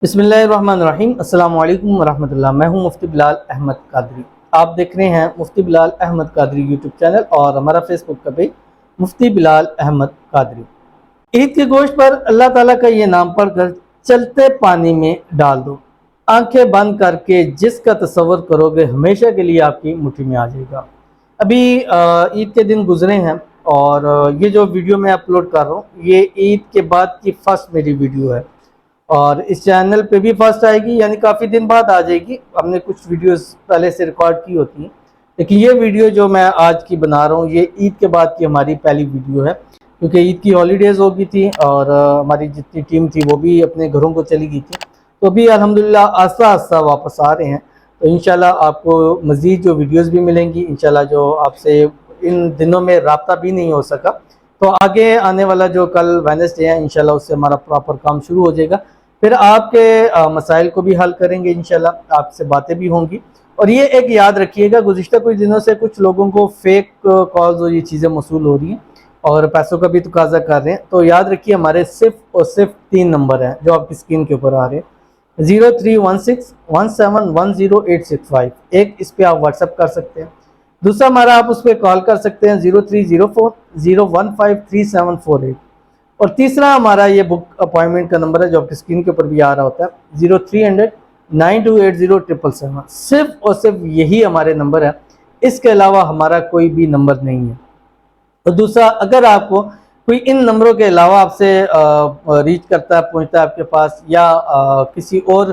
بسم اللہ الرحمن الرحیم۔ السلام علیکم ورحمۃ اللہ۔ میں ہوں مفتی بلال احمد قادری۔ آپ دیکھ رہے ہیں مفتی بلال احمد قادری یوٹیوب چینل اور ہمارا فیس بک کا پیج مفتی بلال احمد قادری۔ عید کے گوشت پر اللہ تعالیٰ کا یہ نام پڑھ کر چلتے پانی میں ڈال دو، آنکھیں بند کر کے جس کا تصور کرو گے ہمیشہ کے لیے آپ کی مٹھی میں آ جائے گا۔ ابھی عید کے دن گزرے ہیں اور یہ جو ویڈیو میں اپلوڈ کر رہا ہوں یہ عید کے بعد کی فرسٹ میری ویڈیو ہے، اور اس چینل پہ بھی فرسٹ آئے گی، یعنی کافی دن بعد آ جائے گی۔ ہم نے کچھ ویڈیوز پہلے سے ریکارڈ کی ہوتی ہیں، لیکن یہ ویڈیو جو میں آج کی بنا رہا ہوں یہ عید کے بعد کی ہماری پہلی ویڈیو ہے، کیونکہ عید کی ہالیڈیز ہو گئی تھی اور ہماری جتنی ٹیم تھی وہ بھی اپنے گھروں کو چلی گئی تھی، تو ابھی الحمدللہ آہستہ آہستہ واپس آ رہے ہیں۔ تو انشاءاللہ آپ کو مزید جو ویڈیوز بھی ملیں گی، انشاءاللہ جو آپ سے ان دنوں میں رابطہ بھی نہیں ہو سکا، تو آگے آنے والا جو کل وینسڈے ہے انشاءاللہ اس سے ہمارا پراپر کام شروع ہو جائے گا، پھر آپ کے مسائل کو بھی حل کریں گے انشاءاللہ، آپ سے باتیں بھی ہوں گی۔ اور یہ ایک یاد رکھیے گا، گزشتہ کچھ دنوں سے کچھ لوگوں کو فیک کالز اور یہ چیزیں موصول ہو رہی ہیں اور پیسوں کا بھی تقاضا کر رہے ہیں، تو یاد رکھیے ہمارے صرف اور صرف 3 نمبر ہیں جو آپ کی اسکرین کے اوپر آ رہے ہیں، 0316171085۔ ایک اس پہ آپ واٹس ایپ کر سکتے ہیں، دوسرا ہمارا آپ اس پہ کال کر سکتے ہیں 030401534748، اور تیسرا ہمارا یہ بک اپوائنٹمنٹ کا نمبر ہے جو آپ کی اسکرین کے اوپر بھی آ رہا ہوتا ہے، 03009280777۔ صرف اور صرف یہی ہمارے نمبر ہے، اس کے علاوہ ہمارا کوئی بھی نمبر نہیں ہے۔ اور دوسرا، اگر آپ کو کوئی ان نمبروں کے علاوہ آپ سے ریچ کرتا ہے، پہنچتا ہے آپ کے پاس، یا کسی اور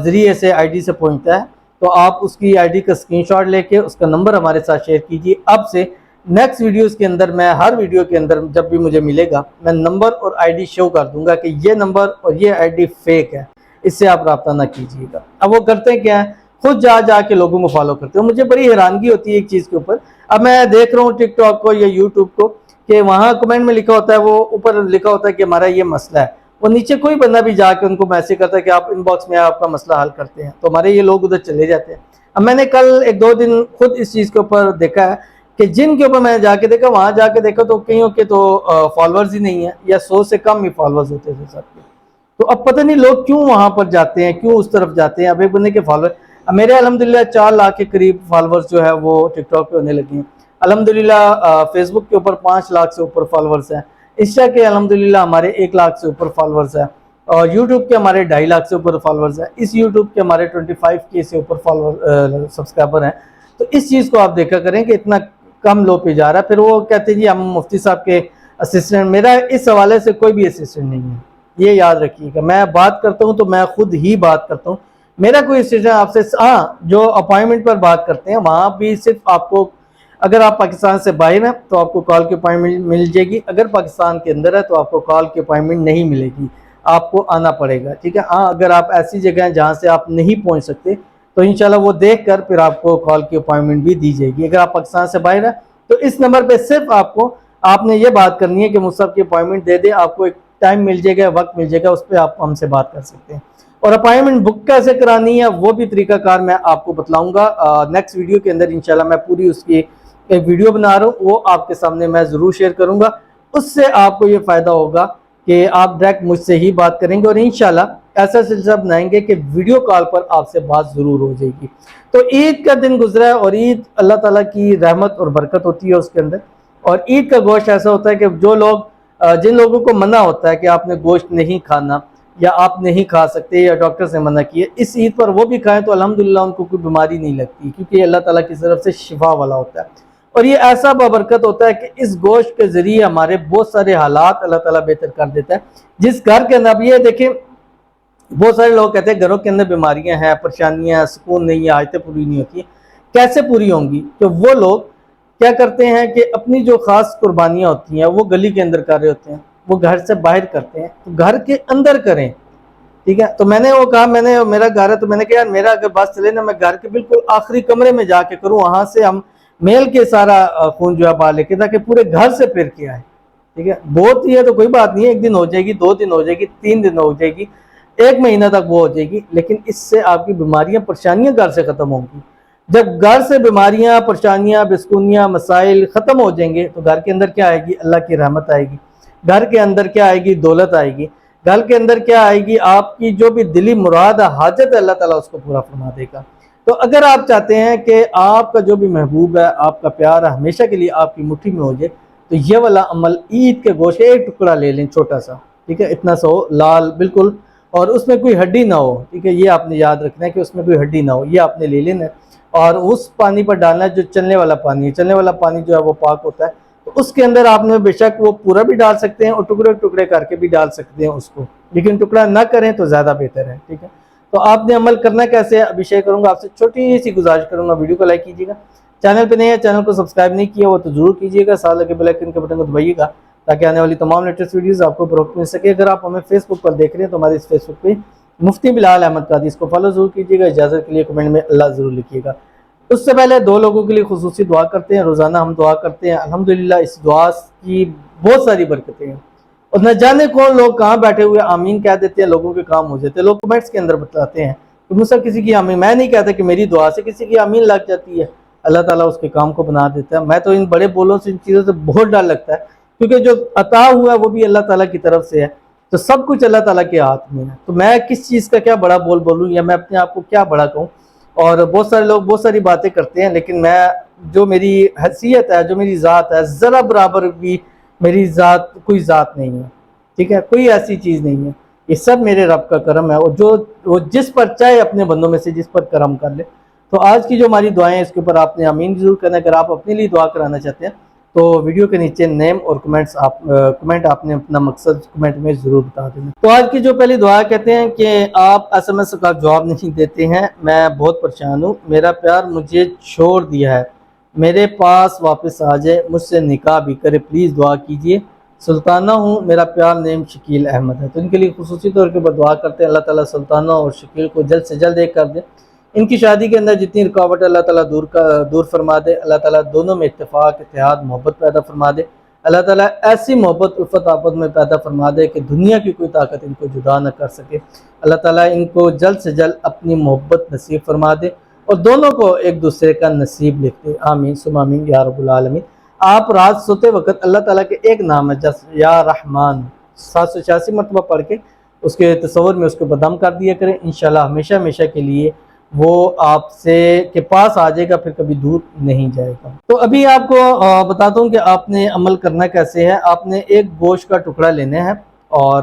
ذریعے سے آئی ڈی سے پہنچتا ہے، تو آپ اس کی آئی ڈی کا اسکرین شاٹ لے کے اس کا نمبر ہمارے ساتھ شیئر کیجیے۔ اب سے نیکسٹ ویڈیوز کے اندر میں ہر ویڈیو کے اندر جب بھی مجھے ملے گا میں نمبر اور آئی ڈی شو کر دوں گا کہ یہ نمبر اور یہ آئی ڈی فیک ہے، اس سے آپ رابطہ نہ کیجیے گا۔ اب وہ کرتے ہیں کیا ہے، خود جا کے لوگوں کو فالو کرتے ہیں۔ مجھے بڑی حیرانگی ہوتی ہے ایک چیز کے اوپر، اب میں دیکھ رہا ہوں ٹک ٹاک کو یا یوٹیوب کو کہ وہاں کمنٹ میں لکھا ہوتا ہے، وہ اوپر لکھا ہوتا ہے کہ ہمارا یہ مسئلہ ہے، وہ نیچے کوئی بندہ بھی جا کے ان کو میسج کرتا ہے کہ آپ ان باکس میں آپ کا مسئلہ حل کرتے ہیں، تو ہمارے یہ لوگ ادھر چلے جاتے ہیں۔ اب میں نے کل 1-2 دن خود اس چیز کے اوپر دیکھا ہے کہ جن کے اوپر میں نے جا کے دیکھا، وہاں جا کے دیکھا تو کئیوں کے تو فالورز ہی نہیں ہیں، یا 100 سے کم ہی فالورز ہوتے تھے سب کے۔ تو اب پتہ نہیں لوگ کیوں وہاں پر جاتے ہیں، کیوں اس طرف جاتے ہیں۔ اب ایک بندے کے فالوور، اب میرے الحمدللہ 4 لاکھ کے قریب فالورز جو ہے وہ ٹک ٹاک پہ ہونے لگے ہیں، الحمدللہ فیس بک کے اوپر 5 لاکھ سے اوپر فالورز ہیں، انسٹا کے الحمدللہ ہمارے 1 لاکھ سے اوپر فالورز ہیں، اور یوٹیوب کے ہمارے 2.5 لاکھ سے اوپر فالورز ہیں، اس یوٹیوب کے ہمارے 25K سے اوپر فالور سبسکرائبر ہیں۔ تو اس چیز کو آپ دیکھا کریں کہ اتنا کم لو پہ جا رہا ہے۔ پھر وہ کہتے ہیں جی ہم مفتی صاحب کے اسسٹنٹ، میرا اس حوالے سے کوئی بھی اسسٹنٹ نہیں ہے، یہ یاد رکھیے گا۔ میں بات کرتا ہوں تو میں خود ہی بات کرتا ہوں، میرا کوئی اسسٹنٹ آپ سے، ہاں جو اپوائنٹمنٹ پر بات کرتے ہیں وہاں بھی صرف آپ کو، اگر آپ پاکستان سے باہر ہیں تو آپ کو کال کی اپوائنٹمنٹ مل جائے گی، اگر پاکستان کے اندر ہے تو آپ کو کال کی اپوائنٹمنٹ نہیں ملے گی، آپ کو آنا پڑے گا، ٹھیک ہے۔ ہاں اگر آپ ایسی جگہ ہیں جہاں سے آپ نہیں پہنچ سکتے تو انشاءاللہ وہ دیکھ کر پھر آپ کو کال کی اپوائنٹمنٹ بھی دی جائے گی۔ اگر آپ پاکستان سے باہر ہیں تو اس نمبر پہ صرف آپ نے یہ بات کرنی ہے کہ مجھ صاحب کی اپوائنٹمنٹ دے دیں، آپ کو ایک ٹائم مل جائے گا، وقت مل جائے گا، اس پہ آپ ہم سے بات کر سکتے ہیں۔ اور اپوائنٹمنٹ بک کیسے کرانی ہے وہ بھی طریقہ کار میں آپ کو بتلاؤں گا نیکسٹ ویڈیو کے اندر انشاءاللہ۔ میں پوری اس کی ایک ویڈیو بنا رہا ہوں، وہ آپ کے سامنے میں ضرور شیئر کروں گا، اس سے آپ کو یہ فائدہ ہوگا کہ آپ ڈائریکٹ مجھ سے ہی بات کریں گے، اور انشاءاللہ ایسا سلسلہ بنائیں گے کہ ویڈیو کال پر آپ سے بات ضرور ہو جائے گی۔ تو عید کا دن گزرا ہے، اور عید اللہ تعالیٰ کی رحمت اور برکت ہوتی ہے اس کے اندر، اور عید کا گوشت ایسا ہوتا ہے کہ جن لوگوں کو منع ہوتا ہے کہ آپ نے گوشت نہیں کھانا یا آپ نہیں کھا سکتے یا ڈاکٹر سے منع کیے، اس عید پر وہ بھی کھائیں تو الحمدللہ ان کو کوئی بیماری نہیں لگتی، کیونکہ یہ اللہ تعالیٰ کی طرف سے شفا والا ہوتا ہے، اور یہ ایسا بابرکت ہوتا ہے کہ اس گوشت کے ذریعے ہمارے بہت سارے حالات اللہ تعالیٰ بہتر کر دیتا ہے۔ جس گھر کے اندر، اب یہ دیکھیں بہت سارے لوگ کہتے ہیں گھروں کے اندر بیماریاں ہیں، پریشانیاں، سکون نہیں ہے، حاجتیں پوری نہیں ہوتی ہیں، کیسے پوری ہوں گی؟ کہ وہ لوگ کیا کرتے ہیں کہ اپنی جو خاص قربانیاں ہوتی ہیں وہ گلی کے اندر کر رہے ہوتے ہیں، وہ گھر سے باہر کرتے ہیں، تو گھر کے اندر کریں، ٹھیک ہے۔ تو میں نے وہ کہا، میرا گھر ہے تو میں نے کہا یار میرا اگر بس چلے نا، میں گھر کے بالکل آخری کمرے میں جا کے کروں، وہاں سے ہم میل کے سارا خون جو ہے باہر لے کے، تاکہ پورے گھر سے پھر کے آئے، ٹھیک ہے۔ بہت ہی ہے تو کوئی بات نہیں ہے، 1 دن ہو جائے گی، 2 دن ہو جائے گی، 3 دن ہو جائے گی، 1 مہینہ تک وہ ہو جائے گی، لیکن اس سے آپ کی بیماریاں، پریشانیاں گھر سے ختم ہوں گی۔ جب گھر سے بیماریاں، پریشانیاں، بسکونیاں، مسائل ختم ہو جائیں گے تو گھر کے اندر کیا آئے گی؟ اللہ کی رحمت آئے گی، گھر کے اندر کیا آئے گی؟ دولت آئے گی، گھر کے اندر کیا آئے گی؟ آپ کی جو بھی دلی مراد حاجت ہے اللہ تعالیٰ اس کو پورا فرما دے گا۔ تو اگر آپ چاہتے ہیں کہ آپ کا جو بھی محبوب ہے، آپ کا پیار ہے، ہمیشہ کے لیے آپ کی مٹھی میں ہو جائے، تو یہ والا عمل عید کے گوشت ایک ٹکڑا لے لیں چھوٹا سا، ٹھیک ہے، اتنا سا ہو لال بالکل، اور اس میں کوئی ہڈی نہ ہو، ٹھیک ہے، یہ آپ نے یاد رکھنا ہے کہ اس میں کوئی ہڈی نہ ہو، یہ آپ نے لے لینا ہے اور اس پانی پر ڈالنا ہے جو چلنے والا پانی ہے۔ چلنے والا پانی جو ہے وہ پاک ہوتا ہے، تو اس کے اندر آپ نے بے شک وہ پورا بھی ڈال سکتے ہیں اور ٹکڑے ٹکڑے کر کے بھی ڈال سکتے ہیں اس کو، لیکن ٹکڑا نہ کریں تو زیادہ بہتر ہے، ٹھیک ہے۔ تو آپ نے عمل کرنا کیسے ہے ابھی شیئر کروں گا آپ سے، چھوٹی سی گزارش کروں گا، ویڈیو کو لائک کیجیے گا، چینل پہ نہیں ہے چینل کو سبسکرائب نہیں کیا وہ تو ضرور کیجیے گا، ساتھ لگے بیل آئکن کے بٹن کو دبائیے گا تاکہ آنے والی تمام لیٹسٹ ویڈیوز آپ کو بروقت مل سکے۔ اگر آپ ہمیں فیس بک پر دیکھ رہے ہیں تو ہمارے اس فیس بک پہ مفتی بلال احمد قادری، اس کو فالو ضرور کیجیے گا، اجازت کے لیے کمنٹ میں اللہ ضرور لکھیے گا۔ اس سے پہلے دو لوگوں کے لیے خصوصی دعا کرتے ہیں، روزانہ ہم دعا کرتے ہیں، الحمدللہ اس دعا کی بہت ساری برکتیں ہیں، اور نہ جانے کون لوگ کہاں بیٹھے ہوئے آمین کہہ دیتے ہیں، لوگوں کے کام ہو جاتے ہیں، لوگ کمنٹس کے اندر بتاتے ہیں کہ مجھ سے کسی کی آمین، میں نہیں کہتا کہ میری دعا سے کسی کی آمین لگ جاتی ہے، اللہ تعالیٰ اس کے کام کو بنا دیتا ہے۔ میں تو ان بڑے بولوں سے، ان چیزوں سے بہت ڈر لگتا ہے، کیونکہ جو عطا ہوا ہے وہ بھی اللہ تعالیٰ کی طرف سے ہے، تو سب کچھ اللہ تعالیٰ کے ہاتھ میں ہے، تو میں کس چیز کا کیا بڑا بول بولوں یا میں اپنے آپ کو کیا بڑا کہوں۔ اور بہت سارے لوگ بہت ساری باتیں کرتے ہیں، لیکن میں جو میری حیثیت ہے، جو میری ذات ہے، ذرا برابر بھی میری ذات کوئی ذات نہیں ہے، ٹھیک ہے، کوئی ایسی چیز نہیں ہے، یہ سب میرے رب کا کرم ہے، اور جو وہ جس پر چاہے اپنے بندوں میں سے جس پر کرم کر لے۔ تو آج کی جو ہماری دعائیں ہیں اس کے اوپر آپ نے آمین ضرور کرنا ہے۔ اگر آپ اپنے لیے دعا کرانا چاہتے ہیں تو ویڈیو کے نیچے نیم اور کمنٹ آپ نے اپنا مقصد کمنٹ میں ضرور بتا دینا۔ تو آج کی جو پہلی دعا کہتے ہیں کہ آپ SMS کا جواب نہیں دیتے ہیں، میں بہت پریشان ہوں، میرا پیار مجھے چھوڑ دیا ہے، میرے پاس واپس آ جائے، مجھ سے نکاح بھی کرے، پلیز دعا کیجیے، سلطانہ ہوں، میرا پیار نیم شکیل احمد ہے۔ تو ان کے لیے خصوصی طور پر دعا کرتے ہیں، اللہ تعالیٰ سلطانہ اور شکیل کو جلد سے جلد ایک کر دے، ان کی شادی کے اندر جتنی رکاوٹ اللہ تعالیٰ دور فرما دے، اللہ تعالیٰ دونوں میں اتفاق، اتحاد، محبت پیدا فرما دے، اللہ تعالیٰ ایسی محبت الفت آپت میں پیدا فرما دے کہ دنیا کی کوئی طاقت ان کو جدا نہ کر سکے، اللہ تعالیٰ ان کو جلد سے جلد اپنی محبت نصیب فرما دے اور دونوں کو ایک دوسرے کا نصیب لکھ دے، آمین ثم آمین یا رب العالمین۔ آپ رات سوتے وقت اللہ تعالیٰ کے ایک نام ہے یا رحمان 786 مرتبہ پڑھ کے اس کے تصور میں اس کو بدم کر دیا کریں، انشاءاللہ ہمیشہ ہمیشہ کے لیے وہ آپ سے کے پاس آ جائے گا، پھر کبھی دور نہیں جائے گا۔ تو ابھی آپ کو بتاتا ہوں کہ آپ نے عمل کرنا کیسے ہے۔ آپ نے ایک گوشت کا ٹکڑا لینا ہے اور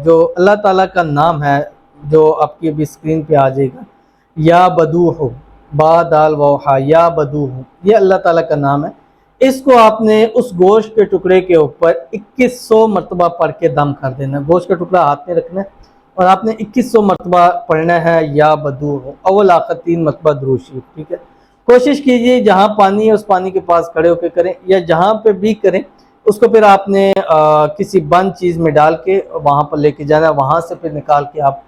جو اللہ تعالیٰ کا نام ہے جو آپ کی ابھی اسکرین پہ آ جائے گا، یا بدوح، با دال واو یا بدوح، یہ اللہ تعالیٰ کا نام ہے، اس کو آپ نے اس گوشت کے ٹکڑے کے اوپر 2100 مرتبہ پڑھ کے دم کر دینا ہے۔ گوشت کا ٹکڑا ہاتھ میں رکھنا ہے اور آپ نے 2100 مرتبہ پڑھنا ہے یا بدوح، اول آخر 3 مرتبہ درود شریف، ٹھیک ہے۔ کوشش کیجیے جہاں پانی ہے اس پانی کے پاس کھڑے ہو کے کریں، یا جہاں پہ بھی کریں اس کو پھر آپ نے کسی بند چیز میں ڈال کے وہاں پر لے کے جانا ہے، وہاں سے پھر نکال کے آپ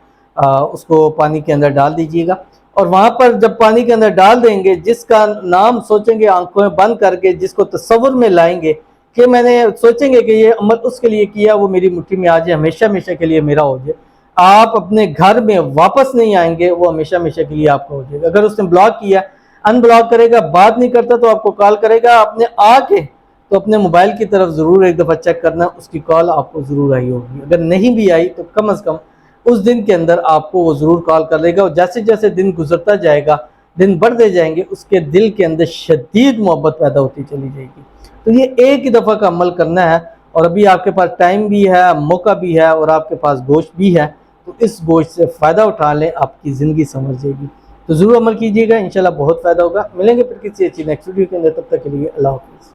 اس کو پانی کے اندر ڈال دیجیے گا، اور وہاں پر جب پانی کے اندر ڈال دیں گے، جس کا نام سوچیں گے آنکھوں میں بند کر کے، جس کو تصور میں لائیں گے کہ میں نے سوچیں گے کہ یہ عمل اس کے لیے کیا، وہ میری مٹھی میں آ جائے، ہمیشہ ہمیشہ کے لیے میرا ہو جائے، آپ اپنے گھر میں واپس نہیں آئیں گے، وہ ہمیشہ ہمیشہ کے لیے آپ کا ہو جائے گا۔ اگر اس نے بلاک کیا، ان بلاک کرے گا، بات نہیں کرتا تو آپ کو کال کرے گا، آپ نے آ کے تو اپنے موبائل کی طرف ضرور ایک دفعہ چیک کرنا، اس کی کال آپ کو ضرور آئی ہوگی، اگر نہیں بھی آئی تو کم از کم اس دن کے اندر آپ کو وہ ضرور کال کر لے گا، اور جیسے جیسے دن گزرتا جائے گا، دن بڑھتے جائیں گے، اس کے دل کے اندر شدید محبت پیدا ہوتی چلی جائے گی۔ تو یہ ایک ہی دفعہ کا عمل کرنا ہے، اور ابھی آپ کے پاس ٹائم بھی ہے، موقع بھی ہے، اور آپ کے پاس گوشت بھی ہے، تو اس گوشت سے فائدہ اٹھا لیں، آپ کی زندگی سمجھ جائے گی۔ تو ضرور عمل کیجیے گا، انشاءاللہ بہت فائدہ ہوگا۔ ملیں گے پھر کسی اچھی نیکسٹ ویڈیو کے اندر، تب تک کے لیے اللہ حافظ۔